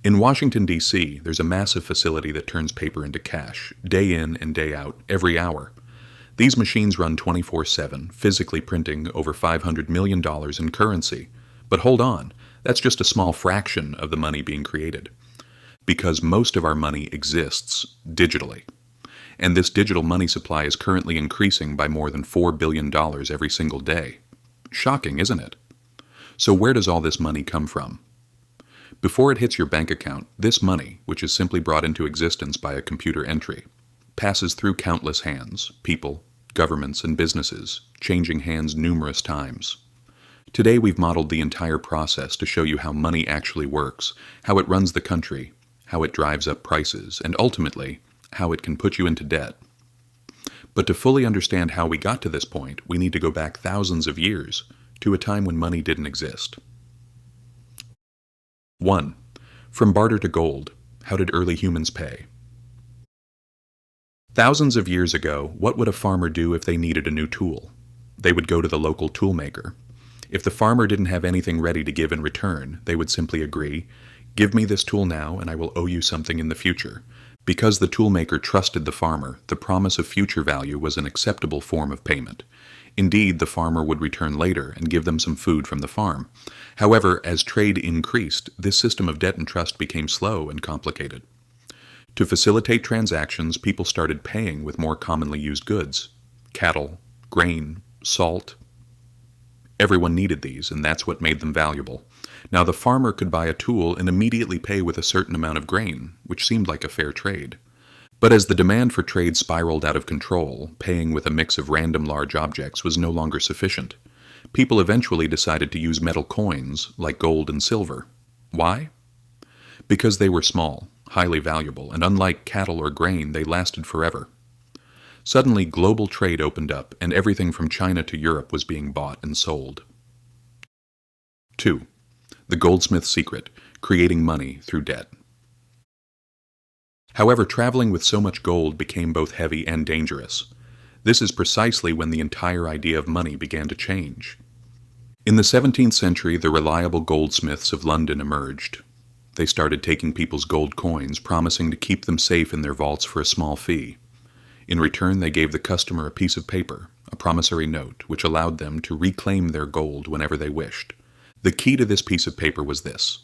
In Washington, D.C., there's a massive facility that turns paper into cash, day in and day out, every hour. These machines run 24/7, physically printing over $500 million in currency. But hold on, that's just a small fraction of the money being created. Because most of our money exists digitally. And this digital money supply is currently increasing by more than $4 billion every single day. Shocking, isn't it? So where does all this money come from? Before it hits your bank account, this money, which is simply brought into existence by a computer entry, passes through countless hands, people, governments, and businesses, changing hands numerous times. Today we've modeled the entire process to show you how money actually works, how it runs the country, how it drives up prices, and ultimately, how it can put you into debt. But to fully understand how we got to this point, we need to go back thousands of years, to a time when money didn't exist. 1. From barter to gold, how did early humans pay? Thousands of years ago, what would a farmer do if they needed a new tool? They would go to the local toolmaker. If the farmer didn't have anything ready to give in return, they would simply agree, "Give me this tool now and I will owe you something in the future." Because the toolmaker trusted the farmer, the promise of future value was an acceptable form of payment. Indeed, the farmer would return later and give them some food from the farm. However, as trade increased, this system of debt and trust became slow and complicated. To facilitate transactions, people started paying with more commonly used goods: cattle, grain, salt. Everyone needed these, and that's what made them valuable. Now the farmer could buy a tool and immediately pay with a certain amount of grain, which seemed like a fair trade. But as the demand for trade spiraled out of control, paying with a mix of random large objects was no longer sufficient. People eventually decided to use metal coins, like gold and silver. Why? Because they were small, highly valuable, and unlike cattle or grain, they lasted forever. Suddenly, global trade opened up, and everything from China to Europe was being bought and sold. 2. The goldsmith secret, creating money through debt. However, traveling with so much gold became both heavy and dangerous. This is precisely when the entire idea of money began to change. In the 17th century, the reliable goldsmiths of London emerged. They started taking people's gold coins, promising to keep them safe in their vaults for a small fee. In return, they gave the customer a piece of paper, a promissory note, which allowed them to reclaim their gold whenever they wished. The key to this piece of paper was this: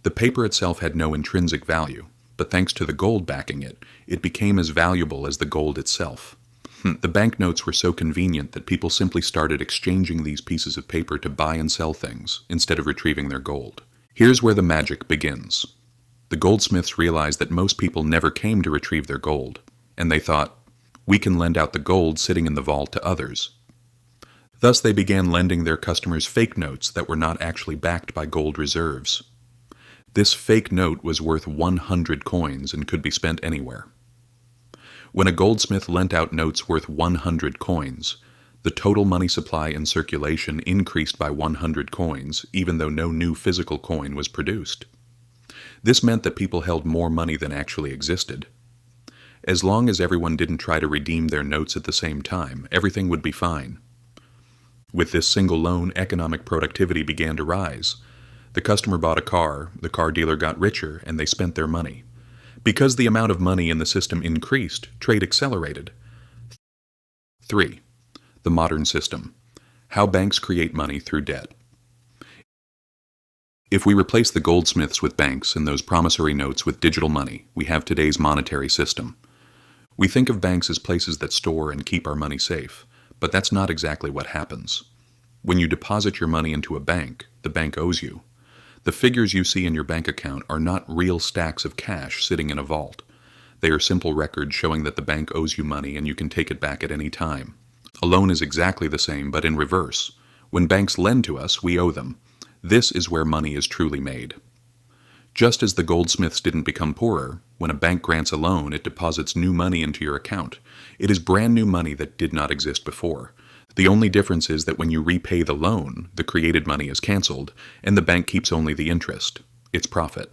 the paper itself had no intrinsic value, but thanks to the gold backing it, it became as valuable as the gold itself. The banknotes were so convenient that people simply started exchanging these pieces of paper to buy and sell things, instead of retrieving their gold. Here's where the magic begins. The goldsmiths realized that most people never came to retrieve their gold, and they thought, "We can lend out the gold sitting in the vault to others." Thus they began lending their customers fake notes that were not actually backed by gold reserves. This fake note was worth 100 coins and could be spent anywhere. When a goldsmith lent out notes worth 100 coins, the total money supply in circulation increased by 100 coins, even though no new physical coin was produced. This meant that people held more money than actually existed. As long as everyone didn't try to redeem their notes at the same time, everything would be fine. With this single loan, economic productivity began to rise. The customer bought a car, the car dealer got richer, and they spent their money. Because the amount of money in the system increased, trade accelerated. 3. The modern system. How banks create money through debt. If we replace the goldsmiths with banks and those promissory notes with digital money, we have today's monetary system. We think of banks as places that store and keep our money safe, but that's not exactly what happens. When you deposit your money into a bank, the bank owes you. The figures you see in your bank account are not real stacks of cash sitting in a vault. They are simple records showing that the bank owes you money and you can take it back at any time. A loan is exactly the same, but in reverse. When banks lend to us, we owe them. This is where money is truly made. Just as the goldsmiths didn't become poorer, when a bank grants a loan, it deposits new money into your account. It is brand new money that did not exist before. The only difference is that when you repay the loan, the created money is canceled, and the bank keeps only the interest, its profit.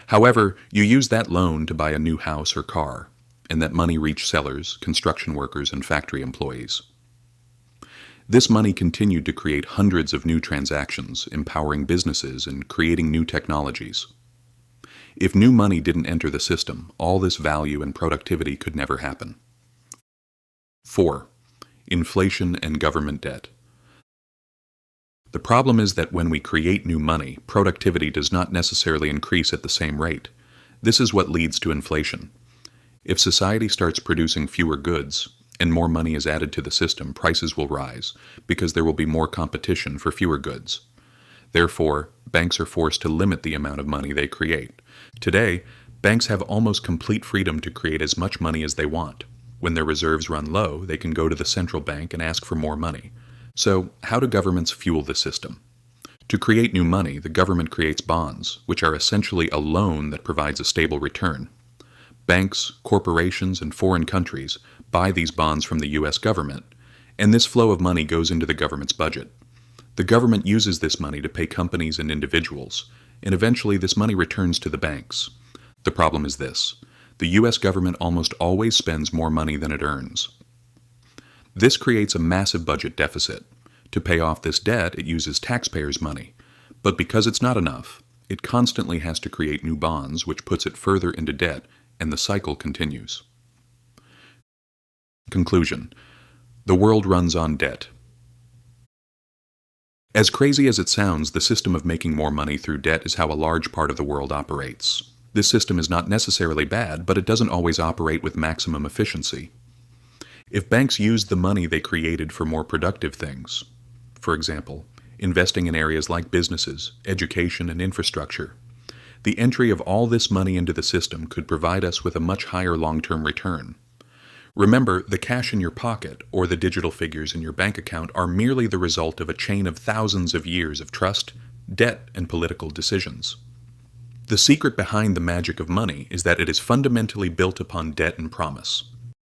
However, you use that loan to buy a new house or car, and that money reached sellers, construction workers, and factory employees. This money continued to create hundreds of new transactions, empowering businesses and creating new technologies. If new money didn't enter the system, all this value and productivity could never happen. 4. Inflation and government debt. The problem is that when we create new money, productivity does not necessarily increase at the same rate. This is what leads to inflation. If society starts producing fewer goods, and more money is added to the system, prices will rise, because there will be more competition for fewer goods. Therefore, banks are forced to limit the amount of money they create. Today, banks have almost complete freedom to create as much money as they want. When their reserves run low, they can go to the central bank and ask for more money. So, how do governments fuel the system? To create new money, the government creates bonds, which are essentially a loan that provides a stable return. Banks, corporations, and foreign countries buy these bonds from the U.S. government, and this flow of money goes into the government's budget. The government uses this money to pay companies and individuals, and eventually this money returns to the banks. The problem is this: the U.S. government almost always spends more money than it earns. This creates a massive budget deficit. To pay off this debt, it uses taxpayers' money, but because it's not enough, it constantly has to create new bonds, which puts it further into debt, and the cycle continues. Conclusion: the world runs on debt. As crazy as it sounds, the system of making more money through debt is how a large part of the world operates. This system is not necessarily bad, but it doesn't always operate with maximum efficiency. If banks used the money they created for more productive things, for example, investing in areas like businesses, education, and infrastructure, the entry of all this money into the system could provide us with a much higher long-term return. Remember, the cash in your pocket or the digital figures in your bank account are merely the result of a chain of thousands of years of trust, debt, and political decisions. The secret behind the magic of money is that it is fundamentally built upon debt and promise.